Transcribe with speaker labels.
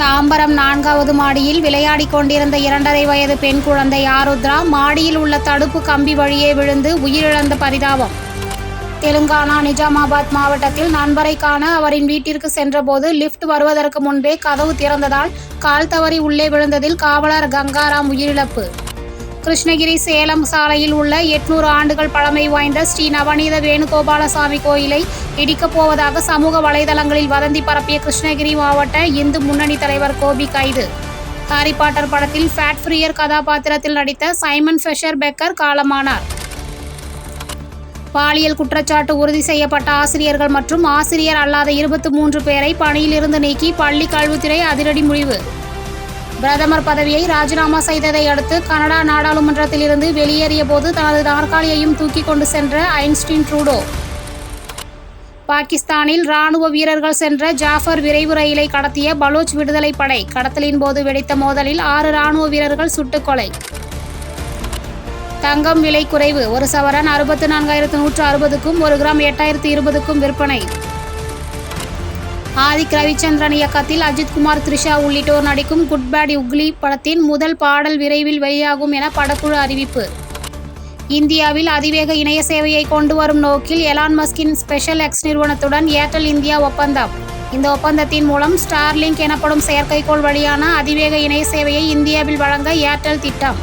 Speaker 1: தாம்பரம் 4வது மாடியில் விளையாடிக் கொண்டிருந்த 2.5 வயது பெண் குழந்தை ஆருத்ரா மாடியில் உள்ள தடுப்பு கம்பி வழியே விழுந்து உயிரிழந்த பரிதாபம். தெலுங்கானா நிஜாமாபாத் மாவட்டத்தில் நண்பரை காண அவரின் வீட்டிற்கு சென்றபோது லிப்ட் வருவதற்கு முன்பே கதவு திறந்ததால் கால் தவறி உள்ளே விழுந்ததில் காவலர் கங்காராம் உயிரிழப்பு. கிருஷ்ணகிரி சேலம் சாலையில் உள்ள 800 ஆண்டுகள் பழமை வாய்ந்த ஸ்ரீ நவநீத வேணுகோபாலசாமி கோயிலை இடிக்கப் போவதாக சமூக வலைதளங்களில் வதந்தி பரப்பிய கிருஷ்ணகிரி மாவட்ட இந்து முன்னணி தலைவர் கோபி கைது. ஹாரி பாட்டர் படத்தில் ஃபேட் ஃப்ரீயர் கதாபாத்திரத்தில் நடித்த சைமன் ஃபெஷர் பெக்கர் காலமானார். பாலியல் குற்றச்சாட்டு உறுதி செய்யப்பட்ட ஆசிரியர்கள் மற்றும் ஆசிரியர் அல்லாத 23 பேரை பணியிலிருந்து நீக்கி பள்ளி கல்வித்துறை அதிரடி முடிவு. பிரதமர் பதவியை ராஜினாமா செய்ததை அடுத்து கனடா நாடாளுமன்றத்தில் இருந்து வெளியேறிய போது தனது நாற்காலியையும் தூக்கி கொண்டு சென்ற ஐன்ஸ்டீன் ட்ரூடோ. பாகிஸ்தானில் ராணுவ வீரர்கள் சென்ற ஜாஃபர் விரைவு ரயிலை கடத்திய பலோச் விடுதலை படை கடத்தலின் போது வெடித்த மோதலில் 6 ராணுவ வீரர்கள் சுட்டுக் கொலை. தங்கம் விலை குறைவு. ஒரு சவரன் 64,160க்கும் 1 கிராம் 8,020க்கும் விற்பனை. ஆதிக் ரவிச்சந்திரன் இயக்கத்தில் அஜித்குமார், த்ரிஷா உள்ளிட்டோர் நடிக்கும் குட் பேட் உக்லி படத்தின் முதல் பாடல் விரைவில் வெளியாகும் என படக்குழு அறிவிப்பு. இந்தியாவில் அதிவேக இணைய சேவையை கொண்டு வரும் நோக்கில் எலான் மஸ்கின் ஸ்பெஷல் எக்ஸ் நிறுவனத்துடன் ஏர்டெல் இந்தியா ஒப்பந்தம். இந்த ஒப்பந்தத்தின் மூலம் ஸ்டார்லிங்க் எனப்படும் செயற்கைக்கோள் வழியான அதிவேக இணைய சேவையை இந்தியாவில் வழங்க ஏர்டெல் திட்டம்.